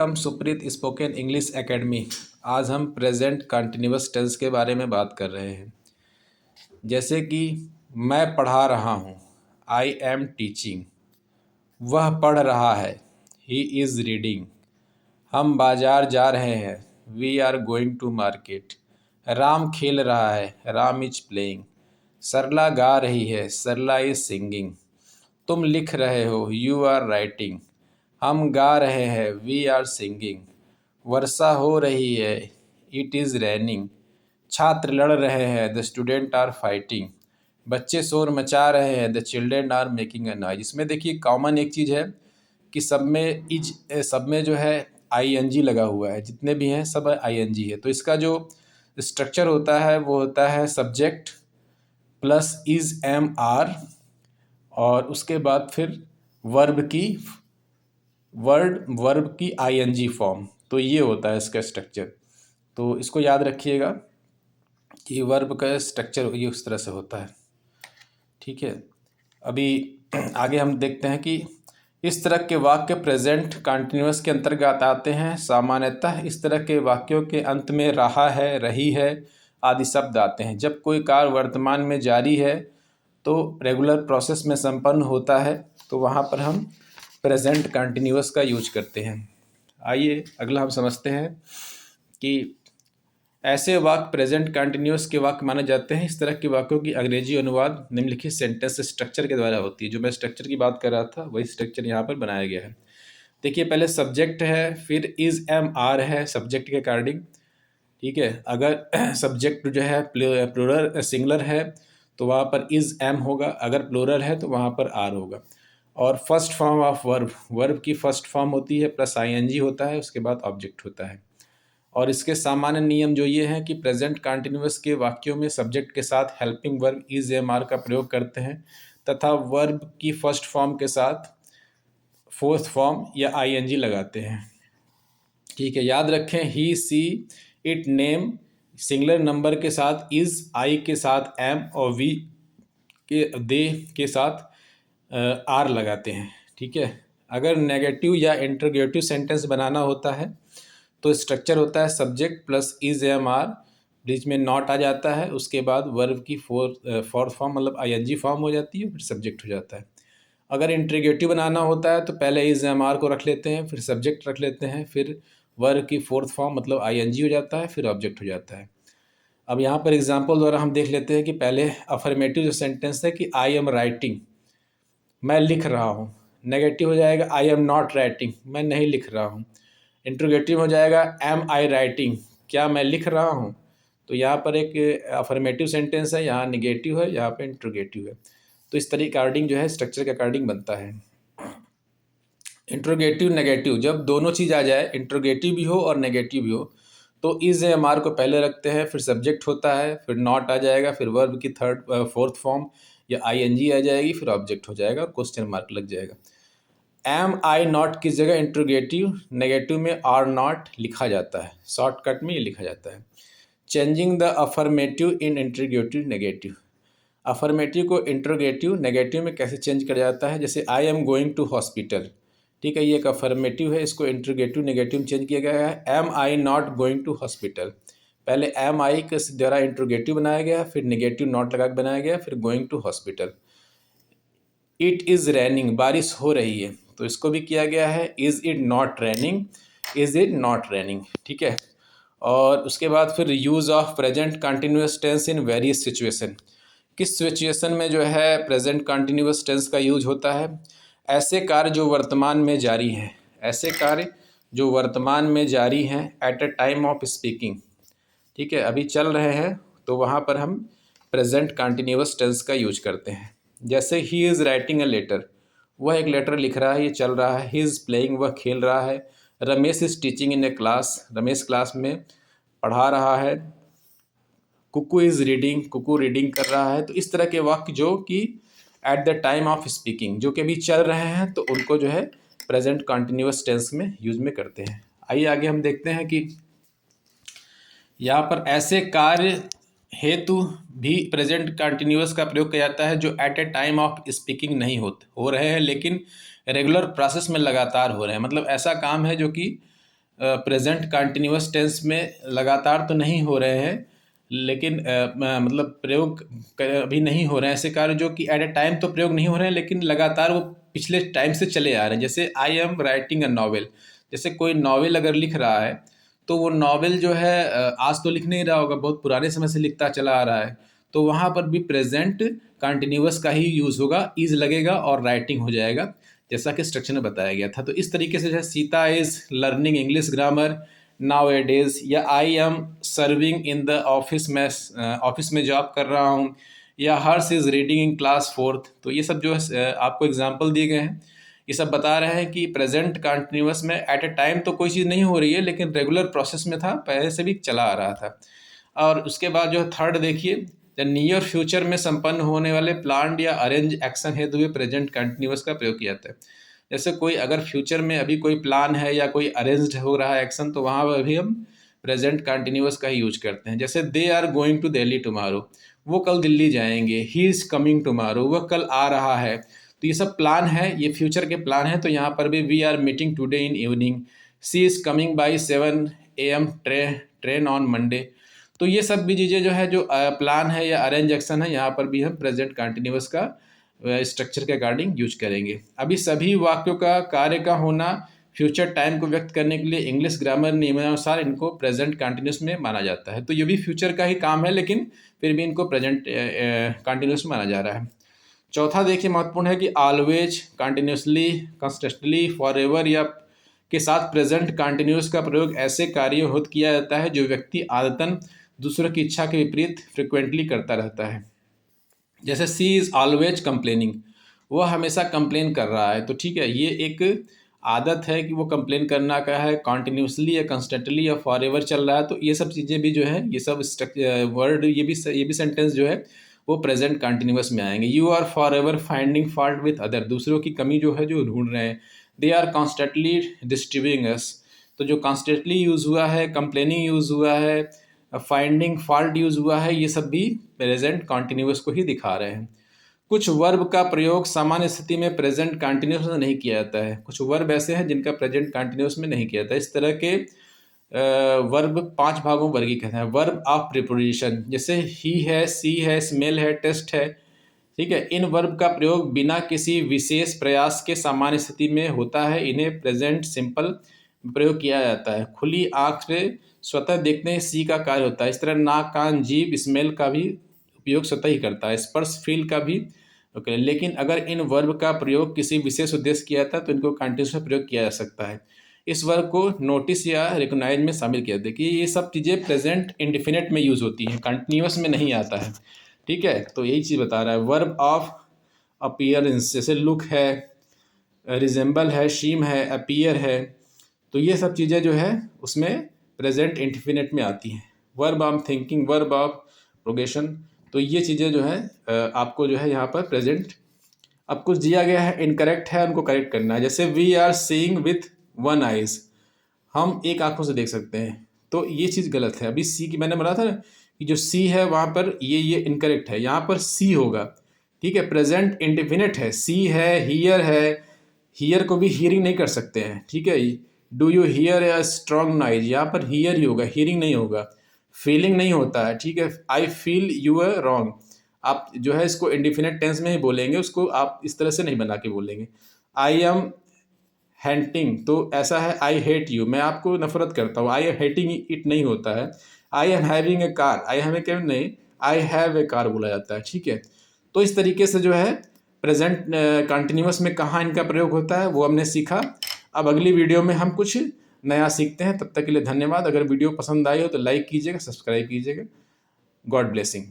हम Supreet spoken English academy. आज हम प्रेजेंट कंटिन्यूअस टेंस के बारे में बात कर रहे हैं। जैसे कि मैं पढ़ा रहा हूँ, आई एम टीचिंग। वह पढ़ रहा है, ही इज़ रीडिंग। हम बाजार जा रहे हैं, we are going to market. Ram खेल रहा है, राम इज प्लेइंग। सरला गा रही है, सरला इज सिंगिंग। तुम लिख रहे हो, यू आर राइटिंग। हम गा रहे हैं, वी आर सिंगिंग। वर्षा हो रही है, इट इज़ रैनिंग। छात्र लड़ रहे हैं, द स्टूडेंट आर फाइटिंग। बच्चे शोर मचा रहे हैं, the children are making a noise. इसमें देखिए कॉमन एक चीज़ है कि सब में जो है आईएनजी लगा हुआ है। जितने भी हैं सब आईएनजी है। तो इसका जो स्ट्रक्चर होता है वो होता है subject plus is am are, और उसके बाद फिर वर्ब की आईएनजी फॉर्म। तो ये होता है इसका स्ट्रक्चर। तो इसको याद रखिएगा कि वर्ब का स्ट्रक्चर ये उस तरह से होता है। ठीक है, अभी आगे हम देखते हैं कि इस तरह के वाक्य प्रेजेंट कंटिन्यूअस के अंतर्गत आते हैं। सामान्यतः इस तरह के वाक्यों के अंत में रहा है, रही है आदि शब्द आते हैं। जब कोई कार्य वर्तमान में जारी है तो रेगुलर प्रोसेस में संपन्न होता है, तो वहाँ पर हम प्रेजेंट कंटिन्यूअस का यूज करते हैं। आइए अगला हम समझते हैं कि ऐसे वाक्य प्रेजेंट कंटिन्यूअस के वाक्य माने जाते हैं। इस तरह के वाक्यों की अंग्रेजी अनुवाद निम्नलिखित सेंटेंस स्ट्रक्चर के द्वारा होती है। जो मैं स्ट्रक्चर की बात कर रहा था वही स्ट्रक्चर यहाँ पर बनाया गया है। देखिए, पहले सब्जेक्ट है, फिर इज़ एम आर है सब्जेक्ट के अकॉर्डिंग। ठीक है, अगर सब्जेक्ट जो है प्लूरल सिंगुलर है तो वहाँ पर इज़ एम होगा, अगर प्लूरल है तो वहाँ पर आर होगा। और फर्स्ट फॉर्म ऑफ वर्ब की फर्स्ट फॉर्म होती है प्लस आईएनजी होता है, उसके बाद ऑब्जेक्ट होता है। और इसके सामान्य नियम जो ये हैं कि प्रेजेंट कंटिन्यूअस के वाक्यों में सब्जेक्ट के साथ helping verb is am are का प्रयोग करते हैं तथा वर्ब की फर्स्ट फॉर्म के साथ फोर्थ फॉर्म या आईएनजी लगाते हैं। ठीक है, याद रखें he she it name singular number के साथ इज, आई के साथ एम और वी के दे के साथ आर लगाते हैं। ठीक है, अगर नेगेटिव या इंटरोगेटिव सेंटेंस बनाना होता है तो स्ट्रक्चर होता है subject plus is am are, बीच में नॉट आ जाता है, उसके बाद वर्ब की फोर्थ फॉर्म मतलब आईएनजी फॉर्म हो जाती है, फिर सब्जेक्ट हो जाता है। अगर इंट्रीगेटिव बनाना होता है तो पहले इज एम आर को रख लेते हैं, फिर सब्जेक्ट रख लेते हैं, फिर वर्ब की फोर्थ फॉर्म मतलब आईएनजी हो जाता है, फिर ऑब्जेक्ट हो जाता है। अब यहाँ पर एग्जाम्पल द्वारा हम देख लेते हैं कि पहले अफर्मेटिव जो सेंटेंस है कि आई एम राइटिंग, मैं लिख रहा हूँ। नेगेटिव हो जाएगा आई एम नॉट राइटिंग, मैं नहीं लिख रहा हूँ। इंट्रोगेटिव हो जाएगा एम आई राइटिंग, क्या मैं लिख रहा हूँ। तो यहाँ पर एक अफर्मेटिव सेंटेंस है, यहाँ निगेटिव है, यहाँ पे इंट्रोगेटिव है। तो इस तरीके अकॉर्डिंग जो है स्ट्रक्चर के अकॉर्डिंग बनता है। इंट्रोगेटिव नेगेटिव, जब दोनों चीज़ आ जाए, इंट्रोगेटिव भी हो और नेगेटिव भी हो, तो इज एम आर को पहले रखते हैं, फिर सब्जेक्ट होता है, फिर नॉट आ जाएगा, फिर वर्ब की फोर्थ फॉर्म या आईएनजी आ जाएगी, फिर ऑब्जेक्ट हो जाएगा और क्वेश्चन मार्क लग जाएगा। एम आई नॉट की जगह इंट्रोगेटिव नेगेटिव में आर नॉट लिखा जाता है, शॉर्टकट में ये लिखा जाता है। Changing the affirmative in interrogative negative, affirmative को इंट्रोगेटिव नेगेटिव में कैसे चेंज किया जाता है। जैसे I am going to hospital, ठीक है, ये एक अफर्मेटिव है, इसको इंट्रोगेटिव नेगेटिव चेंज किया गया है। Am I not going to hospital, पहले एम आई के द्वारा इंट्रोगेटिव बनाया गया, फिर नेगेटिव नॉट लगा के बनाया गया, फिर going to hospital. It is raining, बारिश हो रही है, तो इसको भी किया गया है is it not raining, is it not raining. ठीक है, और उसके बाद फिर use of present continuous tense in various situation, किस सिचुएशन में जो है प्रेजेंट कंटिन्यूअस टेंस का यूज होता है। ऐसे कार्य जो वर्तमान में जारी हैं, ऐसे कार्य जो वर्तमान में जारी हैं at a time of speaking. ठीक है, अभी चल रहे हैं तो वहाँ पर हम प्रेजेंट कंटिन्यूअस टेंस का यूज करते हैं। जैसे he is writing a letter, वह एक लेटर लिख रहा है, ये चल रहा है। ही इज़ प्लेइंग, वह खेल रहा है। Ramesh is teaching in a class, Ramesh class में पढ़ा रहा है। Kuku is reading, Kuku reading कर रहा है। तो इस तरह के वाक्य जो कि at the time of speaking, जो कि अभी चल रहे हैं, तो उनको जो है प्रेजेंट कंटिन्यूअस टेंस में यूज में करते हैं। आइए आगे हम देखते हैं कि यहाँ पर ऐसे कार्य हेतु भी प्रेजेंट कंटिन्यूअस का प्रयोग किया जाता है जो at a time of speaking नहीं हो रहे हैं, लेकिन रेगुलर प्रोसेस में लगातार हो रहे हैं। मतलब ऐसा काम है जो कि प्रेजेंट कंटिन्यूअस टेंस में लगातार तो नहीं हो रहे हैं, लेकिन मतलब प्रयोग अभी नहीं हो रहे हैं ऐसे कार्य जो कि एट अ टाइम तो प्रयोग नहीं हो रहे हैं, लेकिन लगातार वो पिछले टाइम से चले आ रहे हैं। जैसे I am writing a novel, जैसे कोई नॉवेल अगर लिख रहा है तो वो नॉवेल जो है आज तो लिख नहीं रहा होगा, बहुत पुराने समय से लिखता चला आ रहा है, तो वहाँ पर भी प्रेजेंट कंटिन्यूअस का ही यूज़ होगा, इज लगेगा और राइटिंग हो जाएगा, जैसा कि स्ट्रक्चर में बताया गया था। तो इस तरीके से जो है Sita is learning English grammar nowadays, या I am serving in the office में, ऑफिस में जॉब कर रहा हूँ, या Harsh is reading in class 4th। तो ये सब जो है आपको एग्जाम्पल दिए गए हैं, ये सब बता रहे हैं कि प्रेजेंट कंटिन्यूअस में एट ए टाइम तो कोई चीज़ नहीं हो रही है, लेकिन रेगुलर प्रोसेस में था, पहले से भी चला आ रहा था। और उसके बाद जो है थर्ड देखिए, नियर फ्यूचर में संपन्न होने वाले प्लान्ड या अरेंज एक्शन हेतु भी प्रेजेंट कंटिन्यूअस का प्रयोग किया जाता है। जैसे कोई अगर फ्यूचर में अभी कोई प्लान है या कोई अरेंज्ड हो रहा है एक्शन, तो वहाँ पर भी हम प्रेजेंट कंटिन्यूअस का ही यूज करते हैं। जैसे they are going to Delhi tomorrow, वो कल दिल्ली जाएंगे। ही इज़ कमिंग टुमारो, वह कल आ रहा है। तो ये सब प्लान है, ये फ्यूचर के प्लान है। तो यहाँ पर भी we are meeting today in evening, she is coming by 7 AM train on Monday. तो ये सब भी चीज़ें जो है जो प्लान है या अरेंज एक्शन है, यहाँ पर भी हम प्रेजेंट कंटिन्यूअस का स्ट्रक्चर के अकॉर्डिंग यूज करेंगे। अभी सभी वाक्यों का कार्य का होना फ्यूचर टाइम को व्यक्त करने के लिए इंग्लिश ग्रामर नियमानुसार इनको प्रेजेंट कंटिन्यूअस में माना जाता है। तो ये भी फ्यूचर का ही काम है, लेकिन फिर भी इनको प्रेजेंट कंटिन्यूअस माना जा रहा है। चौथा देखिए महत्वपूर्ण है कि ऑलवेज, कंटिन्यूसली, कंस्टेंटली, फॉरएवर या के साथ प्रेजेंट कंटिन्यूअस का प्रयोग ऐसे कार्यों हेतु किया जाता है जो व्यक्ति आदतन दूसरों की इच्छा के विपरीत फ्रिक्वेंटली करता रहता है। जैसे सी इज़ ऑलवेज कंप्लेनिंग, वह हमेशा कंप्लेन कर रहा है। तो ठीक है, ये एक आदत है कि वो कंप्लेन करना का है, कॉन्टिन्यूसली या कंस्टेंटली या फॉरएवर चल रहा है। तो ये सब चीज़ें भी जो है, ये सब वर्ड, ये भी सेंटेंस जो है वो प्रेजेंट कंटिन्यूअस में आएंगे। You are forever finding fault with other, दूसरों की कमी जो है जो ढूंढ रहे हैं। They are constantly disturbing us, तो जो कॉन्स्टेंटली यूज़ हुआ है, कंप्लेनिंग यूज़ हुआ है, फाइंडिंग फॉल्ट यूज़ हुआ है, ये सब भी प्रेजेंट कंटिन्यूअस को ही दिखा रहे हैं। कुछ वर्ब का प्रयोग सामान्य स्थिति में प्रेजेंट कंटिन्यूअस में नहीं किया जाता है। कुछ वर्ब ऐसे हैं जिनका प्रेजेंट कंटिन्यूअस में नहीं किया जाता है। इस तरह के वर्ब 5 भागों में वर्गीकृत हैं। वर्ब ऑफ प्रीपोजिशन, जैसे ही है, सी है, स्मेल है, टेस्ट है, ठीक है। इन वर्ब का प्रयोग बिना किसी विशेष प्रयास के सामान्य स्थिति में होता है। इन्हें प्रेजेंट सिंपल प्रयोग किया जाता है। खुली आंख से स्वतः देखने सी का कार्य होता है। इस तरह नाक, कान, जीभ, स्मेल का भी उपयोग स्वतः ही करता है। स्पर्श, फील का भी ओके। लेकिन अगर इन वर्ब का प्रयोग किसी विशेष उद्देश्य किया था तो इनको कंटिन्यूस में प्रयोग किया जा सकता है। इस वर्ब को नोटिस या रिकॉग्नाइज में शामिल किया। देखिए ये सब चीज़ें प्रेजेंट इंडिफिनिट में यूज़ होती हैं, कंटिन्यूस में नहीं आता है, ठीक है। तो यही चीज़ बता रहा है। वर्ब ऑफ अपीयरेंस, जैसे लुक है, रिजेंबल है, शीम है, अपीयर है, तो ये सब चीज़ें जो है उसमें प्रेजेंट इंडिफिनिट में आती हैं। Verb of thinking, verb of progression, तो ये चीज़ें जो है आपको जो है यहाँ पर प्रेजेंट, अब कुछ दिया गया है इनकरेक्ट है, उनको करेक्ट करना है। जैसे we are seeing with one eyes, हम एक आंखों से देख सकते हैं, तो ये चीज़ गलत है। अभी सी की मैंने बोला था ना कि जो सी है वहाँ पर ये इनकरेक्ट है, यहाँ पर सी होगा, ठीक है। प्रेजेंट इंडिफिनिट है, सी है, हियर हियर को भी हियरिंग नहीं कर सकते हैं, ठीक है। Do you here a strong noise, यहाँ पर हियर ही होगा, हियरिंग नहीं होगा। फीलिंग नहीं होता है, ठीक है। I feel you are wrong, आप जो है इसको इंडिफिनिट टेंस में ही बोलेंगे, उसको आप इस तरह से नहीं बना के बोलेंगे। आई एम हेंटिंग, तो ऐसा है आई हेट यू, मैं आपको नफरत करता हूँ, आई एम हेटिंग इट नहीं होता है। I am having a car, I have a car नहीं, आई हैव ए कार बोला जाता है, ठीक है। तो इस तरीके से जो है प्रेजेंट कंटिन्यूअस में कहाँ इनका प्रयोग होता है वो हमने सीखा। अब अगली वीडियो में हम कुछ नया सीखते हैं। तब तक के लिए धन्यवाद। अगर वीडियो पसंद आई हो तो लाइक कीजिएगा, सब्सक्राइब कीजिएगा। God blessing.